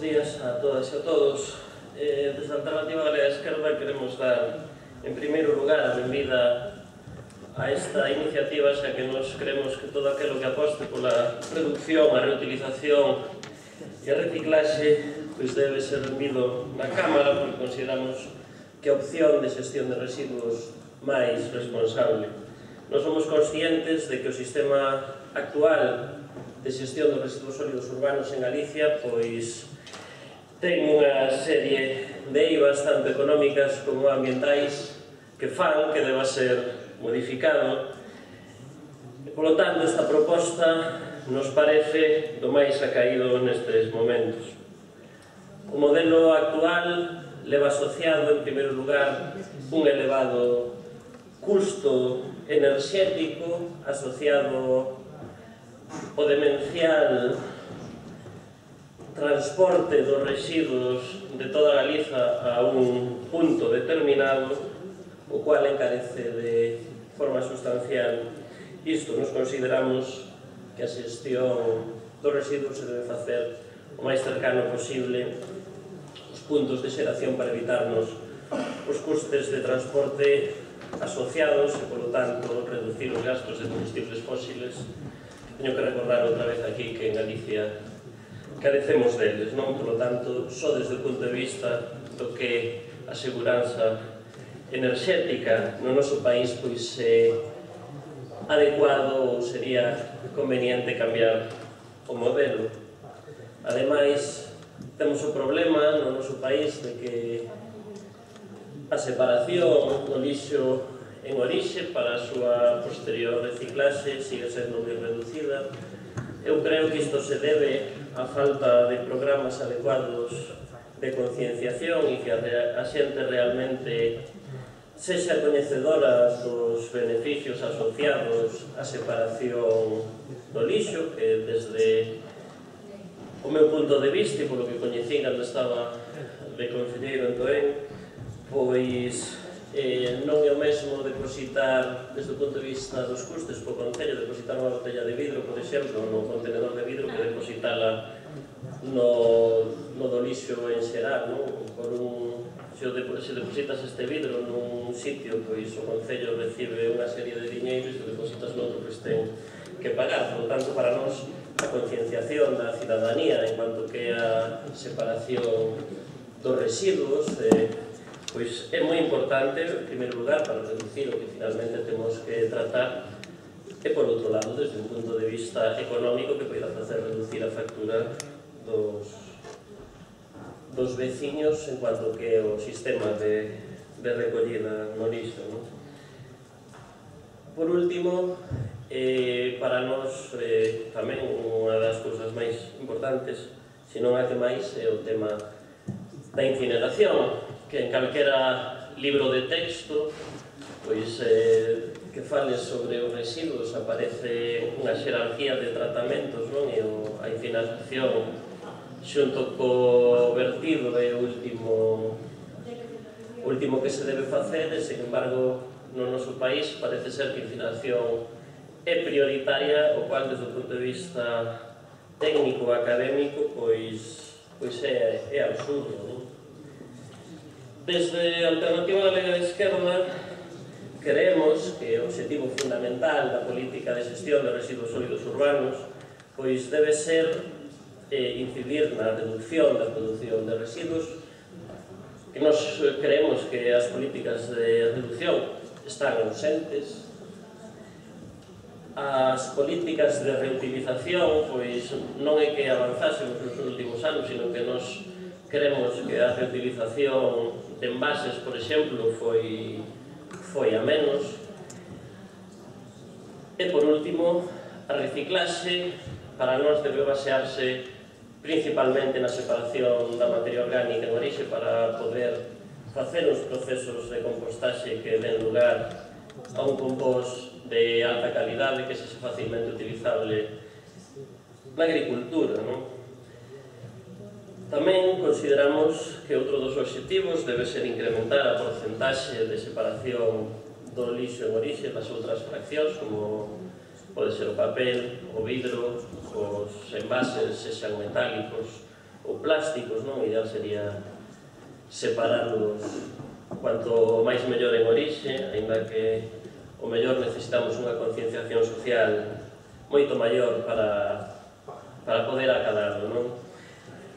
días a todas e a todos. Desde a Alternativa Galega de Esquerda queremos dar, en primeiro lugar, a benvida a esta iniciativa, xa que nos creemos que todo aquilo que aposte pola reducción, a reutilización e a reciclaxe pois debe ser benvido na Cámara, porque consideramos que a opción de xestión de residuos máis responsable. Nos somos conscientes de que o sistema actual de xestión dos residuos sólidos urbanos en Galicia pois ten unha serie de eivas tanto económicas como ambientais que fan que deba ser modificado e, polo tanto, esta proposta nos parece do máis acaído nestes momentos. O modelo actual leva asociado, en primeiro lugar, un elevado custo enerxético asociado o demencial transporte dos residuos de toda Galiza a un punto determinado, o cual encarece de forma sustancial isto. Nos consideramos que a xestión dos residuos se debe facer o máis cercano posible os puntos de xeración para evitarnos os custes de transporte asociados e, polo tanto, reducir os gastos de combustibles fósiles. Teño que recordar outra vez aquí que en Galicia carecemos deles, non? Por lo tanto, só desde o punto de vista do que a seguranza enerxética no noso país pois é adecuado ou sería conveniente cambiar o modelo. Ademais, temos o problema no noso país de que a separación do lixo en orixe para a súa posterior reciclaxe sigue sendo moi reducida. Eu creo que isto se debe á falta de programas adecuados de concienciación e que a xente realmente sexa coñecedora dos beneficios asociados á separación do lixo, que desde o meu punto de vista e polo que coñecín cando estaba de concelleiro en Toén, pois non é o mesmo depositar, desde o punto de vista dos custes po concello, depositar unha botella de vidro, por exemplo, no contenedor de vidro, que depositala no do lixo en xeral, non? Se depositas este vidro nun sitio, pois o concello recibe unha serie de diñeiros, e se depositas noutro, pois ten que pagar. Por lo tanto, para nós, a concienciación da cidadanía en cuanto que a separación dos residuos pois é moi importante, en primeiro lugar, para reducir o que finalmente temos que tratar, e, por outro lado, desde un punto de vista económico, que poida facer reducir a factura dos veciños en cuanto que o sistema de recollida no lixo. Por último, para nós tamén unha das cousas máis importantes, se non a que máis, é o tema da incineración, que en calquera libro de texto pois que fale sobre os residuos aparece unha xerarquía de tratamentos, non? E a incineración xunto co vertido é o último que se debe facer, e, sen embargo, no noso país parece ser que a incineración é prioritaria, o cual, desde o punto de vista técnico e académico, pois é absurdo, non? Desde a Alternativa Galega de Esquerda creemos que o objetivo fundamental da política de xestión de residuos sólidos urbanos pois debe ser incidir na reducción da produción de residuos, que nos creemos que as políticas de reducción están ausentes. As políticas de reutilización pois non é que avanzásemos nos últimos anos, sino que nos queremos que a reutilización de envases, por exemplo, foi a menos. E, por último, a reciclaxe para nós debe basearse principalmente na separación da materia orgánica en orixe para poder facer os procesos de compostaxe que den lugar a un compost de alta calidade que sexa facilmente utilizable na agricultura, non? Tamén consideramos que outro dos obxectivos debe ser incrementar a porcentaxe de separación do lixo en orixe das outras fraccións, como pode ser o papel, o vidro, os envases, sexan metálicos ou plásticos, non? O ideal sería separarlos cuanto máis mellor en orixe, aínda que o mellor necesitamos unha concienciación social moito maior para poder acadarlo, non?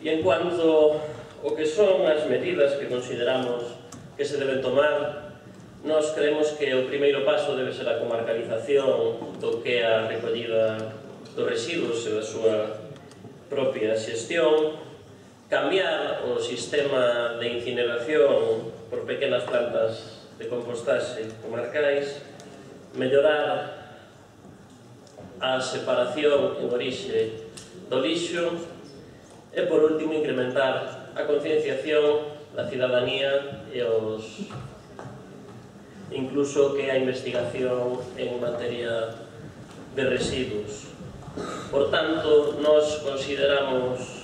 E en cuanto ao que son as medidas que consideramos que se deben tomar, nós creemos que o primeiro paso debe ser a comarcalización do que é a recollida dos residuos e da súa propia xestión, cambiar o sistema de incineración por pequenas plantas de compostaxe comarcais, mellorar a separación en orixe do lixo e, por último, incrementar a concienciación da cidadanía e incluso que a investigación en materia de residuos. Por tanto, nós consideramos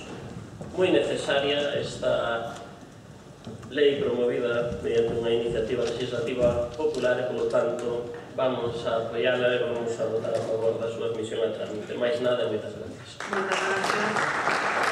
moi necesaria esta lei promovida mediante unha iniciativa legislativa popular e, polo tanto, vamos a apoiarla e vamos a votar a favor da súa admisión a trámite. Mais nada, moitas gracias. Moitas gracias.